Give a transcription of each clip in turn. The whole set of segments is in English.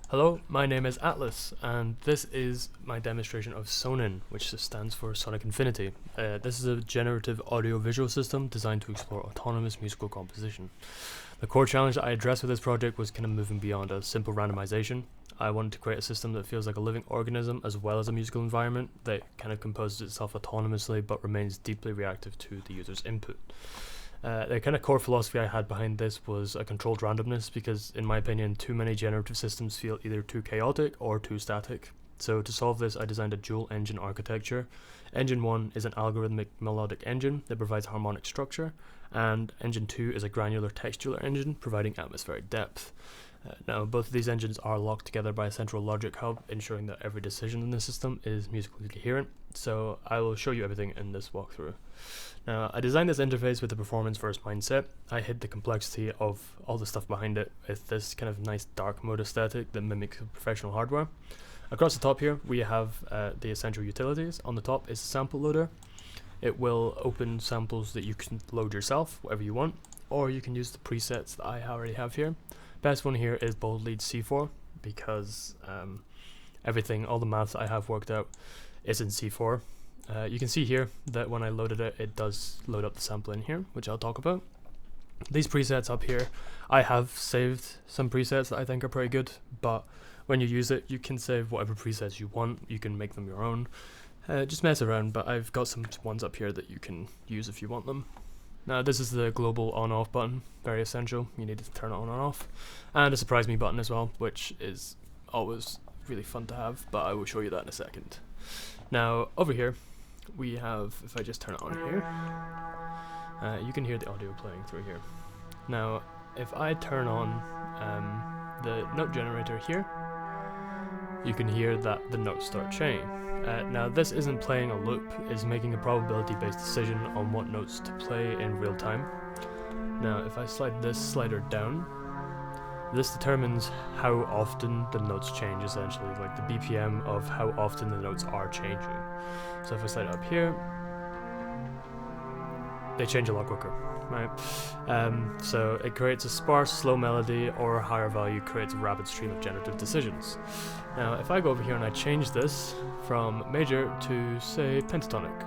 Hello, my name is Atlas, and this is my demonstration of SONIN, which stands for Sonic Infinity. This is a generative audio-visual system designed to explore autonomous musical composition. The core challenge that I addressed with this project was kind of moving beyond a simple randomization. I wanted to create a system that feels like a living organism as well as a musical environment that kind of composes itself autonomously but remains deeply reactive to the user's input. The kind of core philosophy I had behind this was a controlled randomness, because in my opinion too many generative systems feel either too chaotic or too static. So to solve this, I designed a dual engine architecture. Engine 1 is an algorithmic melodic engine that provides harmonic structure, and engine 2 is a granular textural engine providing atmospheric depth. Now both of these engines are locked together by a central logic hub, ensuring that every decision in the system is musically coherent. So I will show you everything in this walkthrough. Now, I designed this interface with a performance first mindset. I hid the complexity of all the stuff behind it with this kind of nice dark mode aesthetic that mimics professional hardware. Across the top here we have the essential utilities. On the top is a sample loader. It will open samples that you can load yourself, whatever you want, or you can use the presets that I already have here. Best one here is bold lead C4, because everything, all the math that I have worked out is in C4. You can see here that when I loaded it, it does load up the sample in here, which I'll talk about. These presets up here, I have saved some presets that I think are pretty good, but when you use it, you can save whatever presets you want. You can make them your own. Just mess around, but I've got some ones up here that you can use if you want them. Now this is the global on-off button, very essential. You need to turn it on and off. And a surprise me button as well, which is always really fun to have, but I will show you that in a second. Now over here, we have, if I just turn it on here, you can hear the audio playing through here. Now, if I turn on the note generator here, you can hear that the notes start chaining. Now, this isn't playing a loop, it's making a probability-based decision on what notes to play in real time. Now, if I slide this slider down, this determines how often the notes change, essentially, like the BPM of how often the notes are changing. So if I slide up here, they change a lot quicker, right? So it creates a sparse, slow melody, or a higher value creates a rapid stream of generative decisions. Now if I go over here and I change this from major to, say, pentatonic,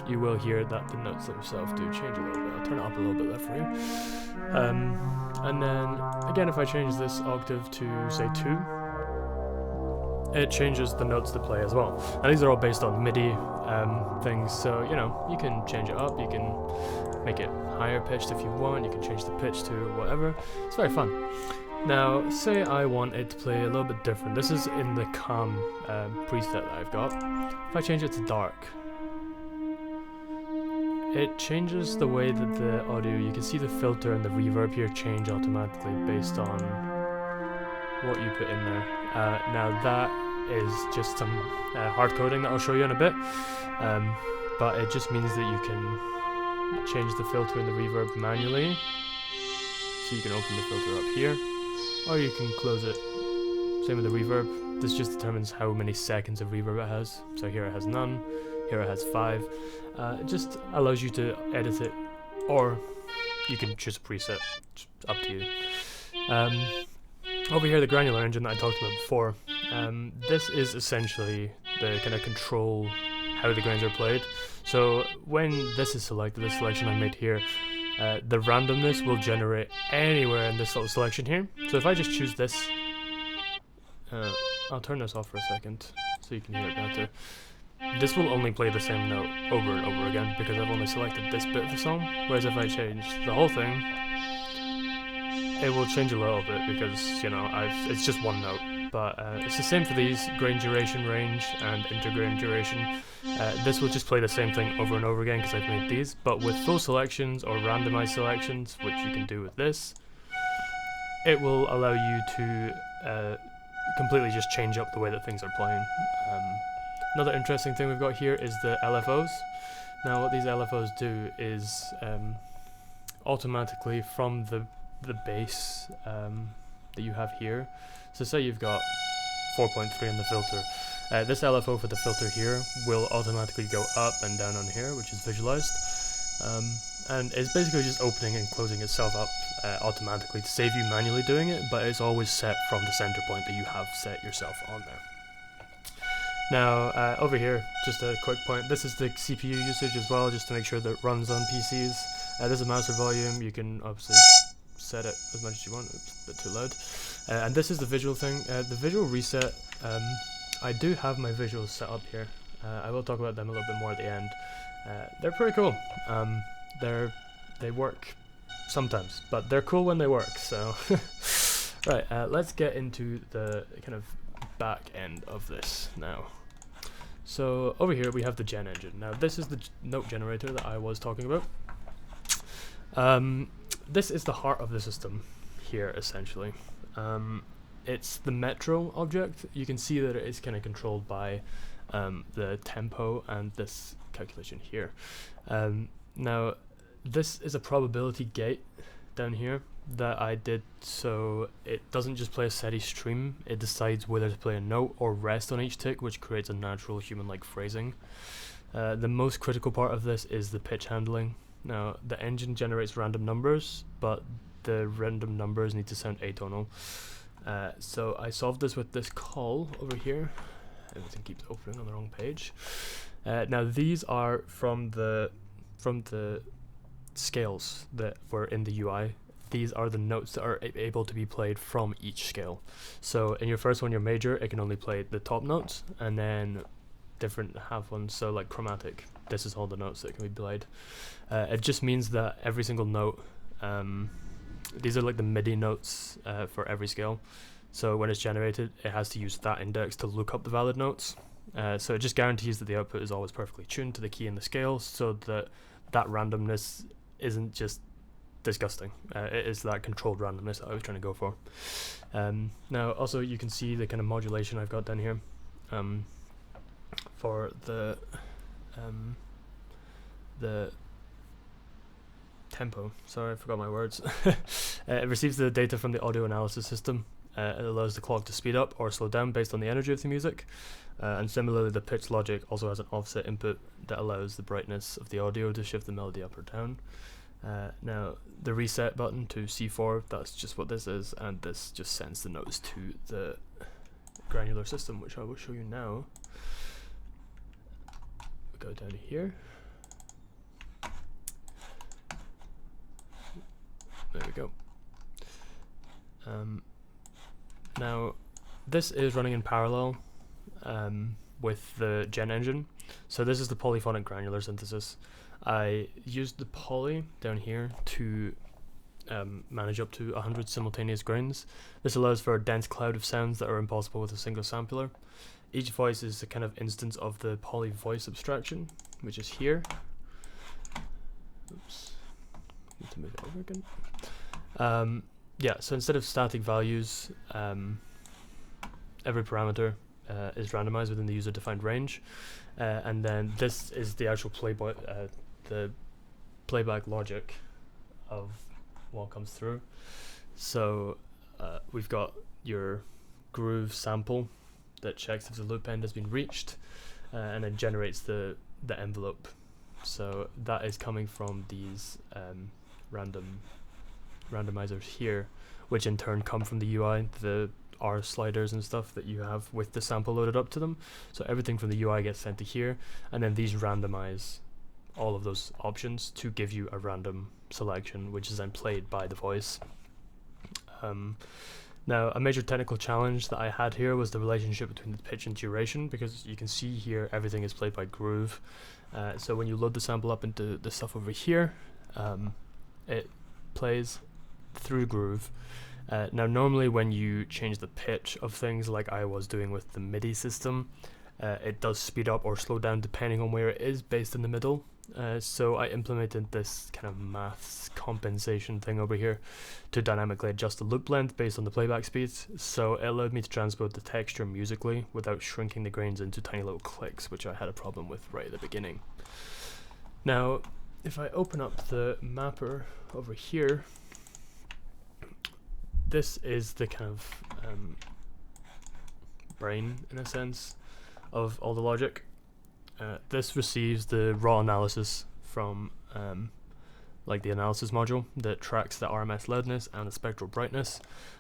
you will hear that the notes themselves do change a little bit. I'll turn it up a little bit there for you. And then again, if I change this octave to, say, 2, it changes the notes to play as well. And these are all based on MIDI things, so you know, you can change it up, you can make it higher pitched if you want, you can change the pitch to whatever. It's very fun. Now, say I want it to play a little bit different. This is in the calm preset that I've got. If I change it to dark, it changes the way that the audio, you can see the filter and the reverb here change automatically based on what you put in there. Now that is just some hard coding that I'll show you in a bit, but it just means that you can change the filter and the reverb manually. So you can open the filter up here, or you can close it. Same with the reverb. This just determines how many seconds of reverb it has. So here it has none, here it has 5. It just allows you to edit it, or you can choose a preset, it's up to you. Over here, the granular engine that I talked about before, this is essentially the kind of control how the grains are played. So when this is selected, the selection I made here, the randomness will generate anywhere in this little selection here. So if I just choose this, I'll turn this off for a second so you can hear it better. This will only play the same note over and over again because I've only selected this bit of the song, whereas if I change the whole thing, it will change a little bit because, you know, it's just one note. But it's the same for these grain duration range and intergrain duration. This will just play the same thing over and over again because I've made these, but with full selections or randomized selections, which you can do with this, it will allow you to completely just change up the way that things are playing. Another interesting thing we've got here is the LFOs. Now what these LFOs do is automatically from the bass that you have here, so say you've got 4.3 in the filter, this LFO for the filter here will automatically go up and down on here, which is visualized, and it's basically just opening and closing itself up automatically to save you manually doing it, but it's always set from the center point that you have set yourself on there. Now over here, just a quick point, this is the CPU usage as well, just to make sure that it runs on PCs. This is master volume, you can obviously set it as much as you want, it's a bit too loud. And this is the visual thing, the visual reset, I do have my visuals set up here. I will talk about them a little bit more at the end. They're pretty cool. They work sometimes, but they're cool when they work, so... Right, let's get into the kind of back end of this now. So over here we have the gen engine. Now this is the note generator that I was talking about. This is the heart of the system here, essentially. It's the metro object. You can see that it is kind of controlled by the tempo and this calculation here. Now this is a probability gate down here that I did, so it doesn't just play a steady stream, it decides whether to play a note or rest on each tick, which creates a natural human-like phrasing. The most critical part of this is the pitch handling. Now the engine generates random numbers, but the random numbers need to sound atonal. So I solved this with this call over here. Everything keeps opening on the wrong page. Now these are from the scales that were in the UI. These are the notes that are able to be played from each scale. So in your first one, your major, it can only play the top notes, and then different half ones, so like chromatic, this is all the notes that can be played. It just means that every single note, these are like the MIDI notes for every scale. So when it's generated, it has to use that index to look up the valid notes. So it just guarantees that the output is always perfectly tuned to the key in the scale, so that randomness isn't just disgusting. It is that controlled randomness that I was trying to go for. Now also you can see the kind of modulation I've got down here for the tempo. Sorry, I forgot my words. It receives the data from the audio analysis system. It allows the clock to speed up or slow down based on the energy of the music. And similarly, the pitch logic also has an offset input that allows the brightness of the audio to shift the melody up or down. Now the reset button to C4, that's just what this is, and this just sends the notes to the granular system, which I will show you now. We go down here. There we go. Now this is running in parallel with the gen engine. So this is the polyphonic granular synthesis. I used the poly down here to manage up to 100 simultaneous grains. This allows for a dense cloud of sounds that are impossible with a single sampler. Each voice is a kind of instance of the poly voice abstraction, which is here. Oops, need to move it over again. Yeah, so instead of static values, every parameter is randomized within the user-defined range, and then this is the actual the playback logic of what comes through. So we've got your groove sample that checks if the loop end has been reached, and then generates the envelope. So that is coming from these randomizers here, which in turn come from the UI, the R sliders and stuff that you have with the sample loaded up to them. So everything from the UI gets sent to here, and then these randomize all of those options to give you a random selection, which is then played by the voice. Now a major technical challenge that I had here was the relationship between the pitch and duration, because you can see here everything is played by groove. So when you load the sample up into the stuff over here, it plays through groove. Now normally when you change the pitch of things like I was doing with the MIDI system, it does speed up or slow down depending on where it is based in the middle. So I implemented this kind of maths compensation thing over here to dynamically adjust the loop length based on the playback speeds. So it allowed me to transpose the texture musically without shrinking the grains into tiny little clicks, which I had a problem with right at the beginning. Now if I open up the mapper over here, this is the kind of brain, in a sense, of all the logic. This receives the raw analysis from like the analysis module that tracks the RMS loudness and the spectral brightness.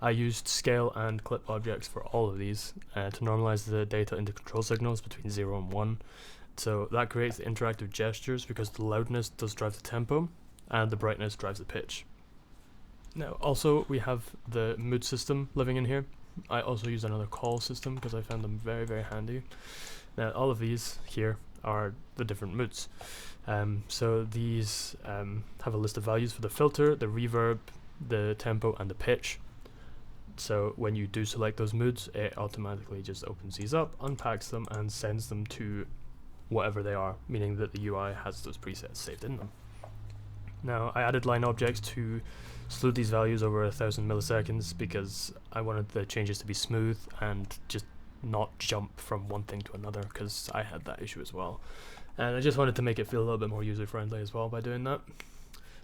I used scale and clip objects for all of these to normalize the data into control signals between 0 and 1. So that creates the interactive gestures because the loudness does drive the tempo and the brightness drives the pitch. Now also we have the mood system living in here. I also use another call system because I found them very, very handy. Now all of these here are the different moods. So these have a list of values for the filter, the reverb, the tempo and the pitch. So when you do select those moods, it automatically just opens these up, unpacks them and sends them to whatever they are, meaning that the UI has those presets saved in them. Now I added line objects to slow these values over 1000 milliseconds because I wanted the changes to be smooth and just not jump from one thing to another, because I had that issue as well. And I just wanted to make it feel a little bit more user friendly as well by doing that.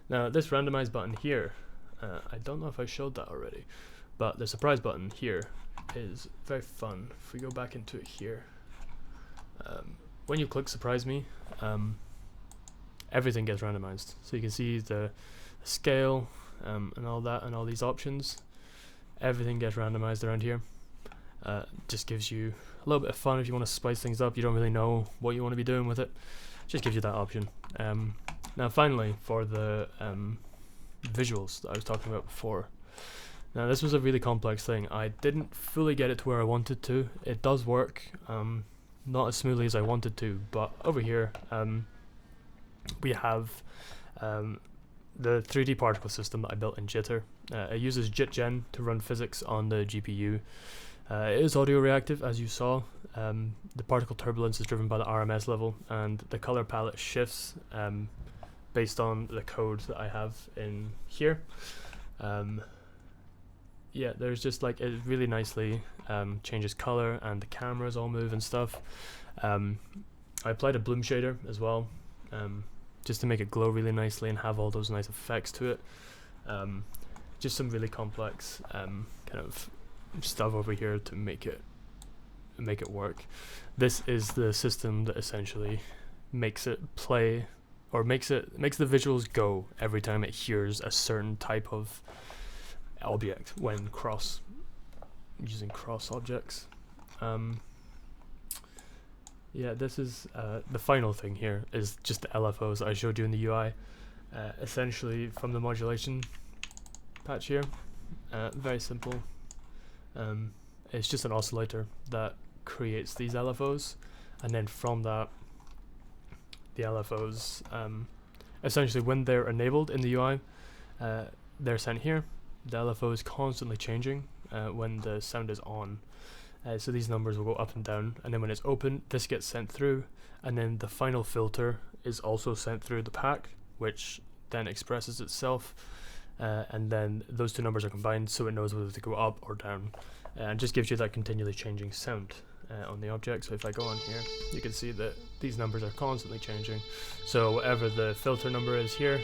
Now this randomize button here, I don't know if I showed that already, but the surprise button here is very fun. If we go back into it here, when you click surprise me, everything gets randomized. So you can see the scale and all that and all these options, everything gets randomized around here. Just gives you a little bit of fun if you want to spice things up. You don't really know what you want to be doing with it, just gives you that option. Now finally, for the visuals that I was talking about before. Now this was a really complex thing. I didn't fully get it to where I wanted to. It does work, not as smoothly as I wanted to, but over here we have the 3D particle system that I built in Jitter. It uses jit.gen to run physics on the GPU. It is audio-reactive, as you saw. The particle turbulence is driven by the RMS level, and the color palette shifts based on the code that I have in here. Yeah, there's just like, it really nicely changes color, and the cameras all move and stuff. I applied a bloom shader as well, just to make it glow really nicely and have all those nice effects to it. Just some really complex kind of stuff over here to make it work. This is the system that essentially makes it play, or makes the visuals go every time it hears a certain type of object when using cross objects. Yeah, this is the final thing here is just the LFOs I showed you in the UI. Essentially from the modulation patch here, very simple. It's just an oscillator that creates these LFOs, and then from that, the LFOs, essentially when they're enabled in the UI, they're sent here. The LFO is constantly changing when the sound is on. So these numbers will go up and down, and then when it's open, this gets sent through, and then the final filter is also sent through the pack, which then expresses itself, and then those two numbers are combined so it knows whether to go up or down, and just gives you that continually changing sound on the object. So if I go on here, you can see that these numbers are constantly changing. So whatever the filter number is here,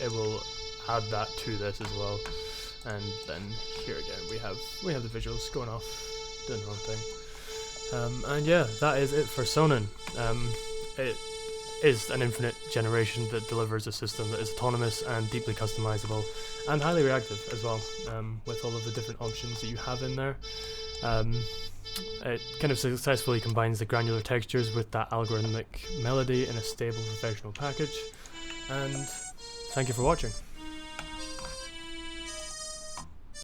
it will add that to this as well. And then here again we have the visuals going off, doing their own thing. And yeah, that is it for SONIN. It is an infinite generation that delivers a system that is autonomous and deeply customizable and highly reactive as well, with all of the different options that you have in there. It kind of successfully combines the granular textures with that algorithmic melody in a stable professional package. And thank you for watching.